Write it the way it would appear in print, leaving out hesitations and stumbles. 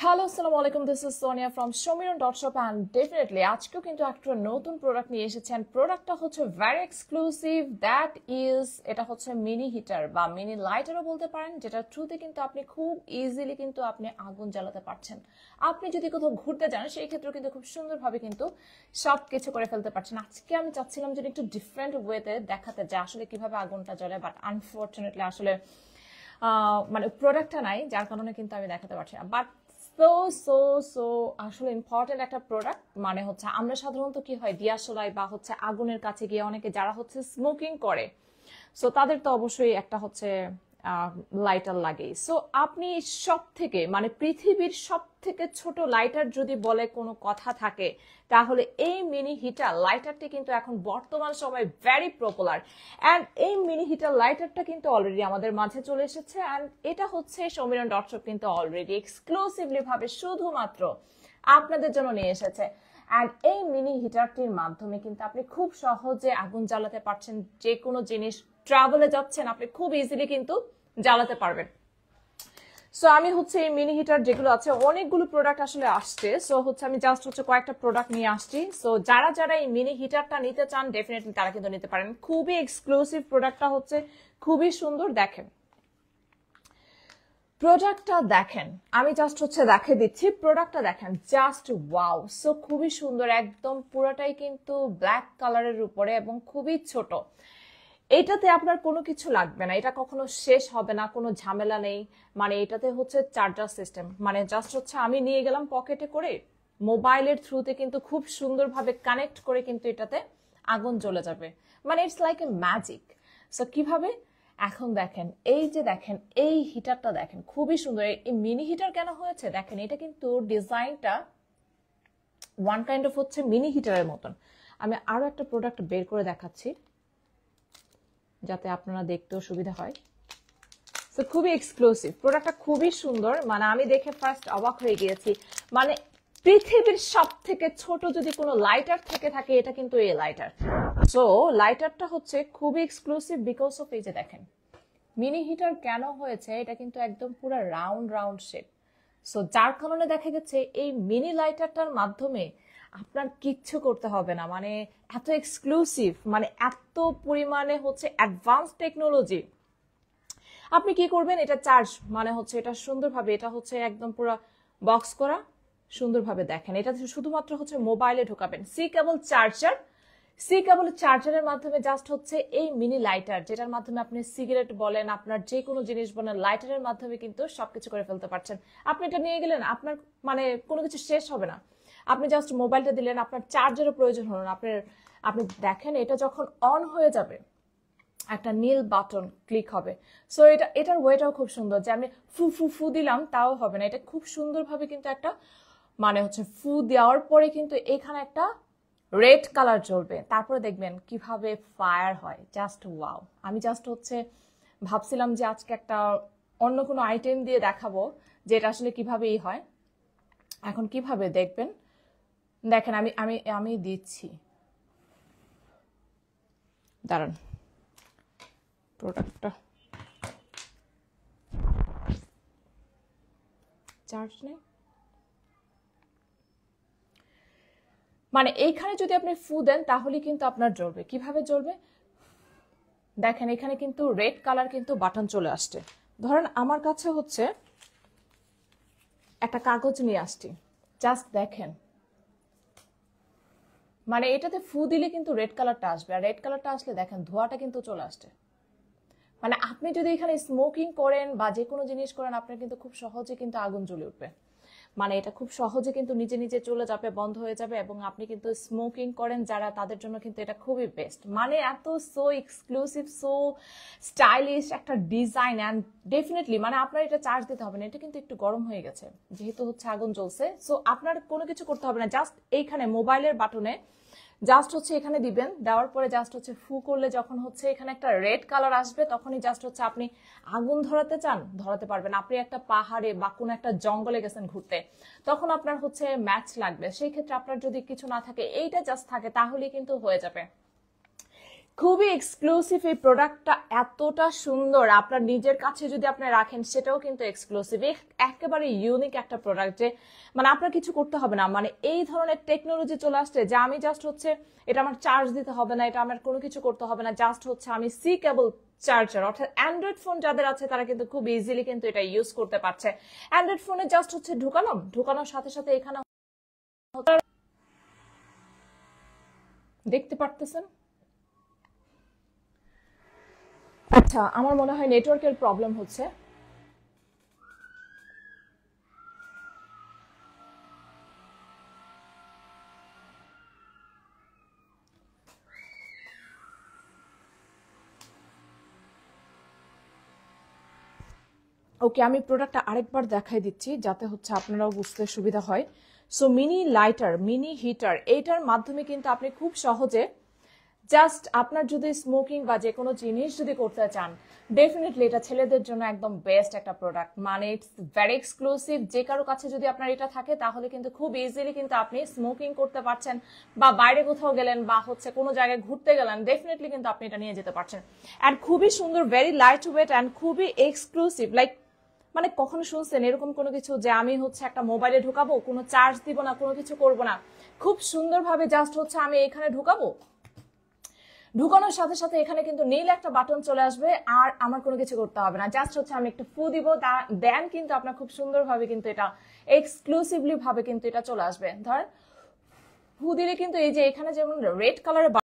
Hello, আসসালামু আলাইকুম। This is Sonia from Showmiron.shop and definitely আজকেও কিন্তু একটা নতুন প্রোডাক্ট নিয়ে এসেছি and প্রোডাক্টটা হচ্ছে ভেরি এক্সক্লুসিভ। দ্যাট ইজ এটা হচ্ছে মিনি হিটার বা মিনি লাইটারও বলতে পারেন, যেটা থ্রুতে কিন্তু আপনি খুব ইজিলি কিন্তু আপনি আগুন জ্বালাতে পারছেন। আপনি যদি কোথাও ঘুরতে যান সেই ক্ষেত্রেও কিন্তু খুব সুন্দরভাবে কিন্তু সব কিছু করে ফেলতে পারছেন। আজকে আমি চাচ্ছিলাম যে একটু ডিফারেন্ট ওয়েতে দেখাতে যে আসলে কিভাবে আগুনটা জ্বলে, বাট আনফর্চুনেটলি আসলে মানে প্রোডাক্টটা নাই, যার কারণে কিন্তু আমি দেখাতে পারছি না। বাট সো সো সো আসলে ইম্পর্টেন্ট একটা প্রোডাক্ট। মানে হচ্ছে আমরা সাধারণত কি হয় দিয়াশলাই বা হচ্ছে আগুনের কাছে গিয়ে অনেকে যারা হচ্ছে স্মোকিং করে, সো তাদের তো অবশ্যই একটা হচ্ছে লাইটার লাগে। সো আপনি সব থেকে মানে পৃথিবীর সব থেকে ছোট লাইটার যদি বলে কোনো কথা থাকে তাহলে এই মিনি হিটার লাইটারটি কিন্তু এখন বর্তমান সময়ে ভেরি পপুলার। অ্যান্ড এই মিনি হিটার লাইটারটা কিন্তু অলরেডি আমাদের মাঝে চলে এসেছে। অ্যান্ড এটা হচ্ছে Showmiron.shop কিন্তু অলরেডি এক্সক্লুসিভলি ভাবে শুধুমাত্র আপনাদের জন্য নিয়ে এসেছে। অ্যান্ড এই মিনি হিটারটির মাধ্যমে কিন্তু আপনি খুব সহজে আগুন জ্বালাতে পারছেন। যে কোনো জিনিস ট্রাভেলে যাচ্ছেন আপনি খুব ইজিলি কিন্তু জ্বালাতে পারবেন। সো আমি হচ্ছে এই মিনি হিটার যেগুলো আছে অনেকগুলো প্রোডাক্ট আসলে আসছে, সো হচ্ছে আমি জাস্ট হচ্ছে কয়েকটা প্রোডাক্ট নিয়ে আসছি। সো যারা যারা এই মিনি হিটারটা নিতে চান ডেফিনেটলি তারা কিন্তু নিতে পারেন। খুবই এক্সক্লুসিভ প্রোডাক্টটা হচ্ছে, খুবই সুন্দর। দেখেন প্রোডাক্টটা দেখেন, আমি জাস্ট হচ্ছে দেখে দিচ্ছি। প্রোডাক্টটা দেখেন, জাস্ট ওয়াও। সো খুবই সুন্দর, একদম পুরোটাই কিন্তু ব্ল্যাক কালারের উপরে এবং খুবই ছোট। এটাতে আপনার কোনো কিছু লাগবে না, এটা কখনো শেষ হবে না, কোনো ঝামেলা নেই। মানে এটাতে হচ্ছে চার্জার সিস্টেম, মানে জাস্ট হচ্ছে আমি নিয়ে গেলাম পকেটে করে, মোবাইলের থ্রুতে কিন্তু খুব সুন্দরভাবে কানেক্ট করে কিন্তু এটাতে আগুন জ্বলে যাবে। মানে it's like a magic. So কিভাবে এখন দেখেন, এই যে দেখেন এই হিটারটা দেখেন খুবই সুন্দর। এই মিনি হিটার কেন হয়েছে দেখেন, এটা কিন্তু ডিজাইনটা ওয়ান কাইন্ড অফ হচ্ছে মিনি হিটারের মতন। আমি আরো একটা প্রোডাক্ট বের করে দেখাচ্ছি যাতে আপনারা দেখতেও সুবিধা হয়। তো খুবই এক্সক্লুসিভ প্রোডাক্টটা, খুবই সুন্দর। মানে আমি দেখে ফার্স্ট অবাক হয়ে গিয়েছি। মানে পৃথিবীর সব থেকে ছোট যদি কোনো লাইটার থেকে থাকে এটা কিন্তু এই লাইটার। সো লাইটারটা হচ্ছে খুবই এক্সক্লুসিভ বিকজ অফ এই যে দেখেন মিনি হিটার কেন হয়েছে, এটা কিন্তু একদম পুরো রাউন্ড রাউন্ড শেপ। সো যার কারণে দেখা গেছে এই মিনি লাইটারটার মাধ্যমে আপনার কিচ্ছু করতে হবে না। মানে এত এক্সক্লুসিভ, মানে এত পরিমাণে হচ্ছে অ্যাডভান্স টেকনোলজি। আপনি কি করবেন, এটা চার্জ মানে হচ্ছে এটা সুন্দরভাবে, এটা হচ্ছে একদম পুরো বক্স করা সুন্দরভাবে। দেখেন এটা শুধুমাত্র হচ্ছে মোবাইলে ঢোকাবেন, C cable charger. C cable চার্জারের মাধ্যমে জাস্ট হচ্ছে এই মিনি লাইটার, যেটার মাধ্যমে আপনি সিগারেট বলেন, আপনার যে কোনো জিনিস বলেন, লাইটারের মাধ্যমে কিন্তু সবকিছু করে ফেলতে পারছেন। আপনি এটা নিয়ে গেলেন, আপনার মানে কোনো কিছু শেষ হবে না। আপনি জাস্ট মোবাইলটা দিলেন, আপনার চার্জারের প্রয়োজন হলো না। আপনি দেখেন এটা যখন অন হয়ে যাবে একটা নীল বাটন ক্লিক হবে। সো এটার ওয়েটাও খুব সুন্দর, যে আমি ফু ফু ফু দিলাম তাও হবে না। এটা খুব সুন্দরভাবে কিন্তু একটা মানে হচ্ছে ফু দেওয়ার পরে কিন্তু এখানে একটা রেড কালার জ্বলবে, তারপরে দেখবেন কিভাবে ফায়ার হয়। Just wow. আমি জাস্ট হচ্ছে ভাবছিলাম যে আজকে একটা অন্য কোনো আইটেম দিয়ে দেখাবো যে এটা আসলে কিভাবে হয়। এখন কিভাবে দেখবেন দেখেন, আমি আমি আমি দিচ্ছি, দাঁড়ান প্রোডাক্টটা চার্জ নেই। মানে এইখানে যদি আপনি ফু দেন তাহলে কিন্তু আপনার জ্বলবে। কিভাবে জ্বলবে দেখেন, এখানে কিন্তু রেড কালার কিন্তু বাটন চলে আসছে। ধরেন আমার কাছে হচ্ছে একটা কাগজ নিয়ে আসছি, জাস্ট দেখেন মানে এটাতে ফু দিলে কিন্তু রেড কালারটা আসবে, আর রেড কালারটা আসলে দেখেন ধোঁয়াটা কিন্তু চলে আসছে। মানে আপনি যদি এখানে স্মোকিং করেন বা যে কোনো জিনিস করেন আপনার কিন্তু খুব সহজে কিন্তু আগুন জ্বলে উঠবে। মানে এটা খুব সহজে কিন্তু নিজে নিজে চলে যাবে, বন্ধ হয়ে যাবে। এবং আপনি কিন্তু স্মোকিং করেন যারা, তাদের জন্য কিন্তু এটা খুবই বেস্ট। মানে এত সো এক্সক্লুসিভ, সো স্টাইলিশ একটা ডিজাইন। অ্যান্ড ডেফিনেটলি মানে আপনার এটা চার্জ দিতে হবে না, এটা কিন্তু একটু গরম হয়ে গেছে যেহেতু হচ্ছে আগুন জ্বলছে। সো আপনার কোনো কিছু করতে হবে না, জাস্ট এইখানে মোবাইলের বাটনে জাস্ট হচ্ছে এখানে দিবেন, দেওয়ার পরে জাস্ট হচ্ছে ফু করলে যখন হচ্ছে এখানে একটা রেড কালার আসবে তখনই জাস্ট হচ্ছে আপনি আগুন ধরাতে চান ধরাতে পারবেন। আপনি একটা পাহাড়ে বা কোনো একটা জঙ্গলে গেছেন ঘুরতে, তখন আপনার হচ্ছে ম্যাচ লাগবে, সেই ক্ষেত্রে আপনার যদি কিছু না থাকে এইটা জাস্ট থাকে তাহলেই কিন্তু হয়ে যাবে। খুবই এক্সক্লুসিভ এই প্রোডাক্টটা, এতটা সুন্দর, আপনার নিজের কাছে যদি আপনি রাখেন সেটাও কিন্তু এক্সক্লুসিভ। একেবারে ইউনিক একটা প্রোডাক্ট, যে মানে আপনার কিছু করতে হবে না, মানে এই ধরনের টেকনোলজি চলে আসছে যে আমি জাস্ট হচ্ছে এটা আমার চার্জ দিতে হবে না, এটা আমার কোনো কিছু করতে হবে না, জাস্ট হচ্ছে আমি সি কেবল চার্জার, অর্থাৎ অ্যান্ড্রয়েড ফোন যাদের আছে তারা কিন্তু খুব ইজিলি কিন্তু এটা ইউজ করতে পারছে। অ্যান্ড্রয়েড ফোনে জাস্ট হচ্ছে ঢুকানোর সাথে সাথে এখানে দেখতে পারতেছেন। আচ্ছা, আমার মনে হয় নেটওয়ার্কের প্রবলেম হচ্ছে। ওকে, আমি প্রোডাক্টটা আরেকবার দেখাই দিচ্ছি যাতে হচ্ছে আপনারাও বুঝতে সুবিধা হয়। So mini lighter, mini heater, এইটার মাধ্যমে কিন্তু আপনি খুব সহজে জাস্ট আপনার যদি স্মোকিং বা যে কোনো জিনিস যদি করতে চান, ডেফিনেটলি এটা ছেলেদের জন্য একদম বেস্ট একটা প্রোডাক্ট। মানে ইটস ভেরি এক্সক্লুসিভ। যে কারো কাছে যদি আপনার এটা থাকে তাহলে কিন্তু খুব ইজিলি কিন্তু আপনি স্মোকিং করতে পারছেন, বা বাইরে কোথাও গেলেন বা হচ্ছে কোনো জায়গায় ঘুরতে গেলেন, ডেফিনেটলি কিন্তু আপনি এটা নিয়ে যেতে পারছেন। অ্যান্ড খুবই সুন্দর, ভেরি লাইট ওয়েট অ্যান্ড খুবই এক্সক্লুসিভ। লাইক মানে কখনো শুনছেন এরকম কোনো কিছু যে আমি হচ্ছে একটা মোবাইলে ঢুকাবো, কোনো চার্জ দিব না, কোনো কিছু করব না, খুব সুন্দরভাবে জাস্ট হচ্ছে আমি এখানে ঢুকাবো, ঢুকানোর সাথে সাথে এখানে কিন্তু নীল একটা বাটন চলে আসবে, আর আমার কোনো কিছু করতে হবে না, জাস্ট হচ্ছে আমি একটু ফু দিব, দেন কিন্তু আপনার খুব সুন্দরভাবে কিন্তু এটা এক্সক্লুসিভলি ভাবে কিন্তু এটা চলে আসবে। ধরেন ফু দিলে কিন্তু এই যে এখানে যেমন রেড কালারের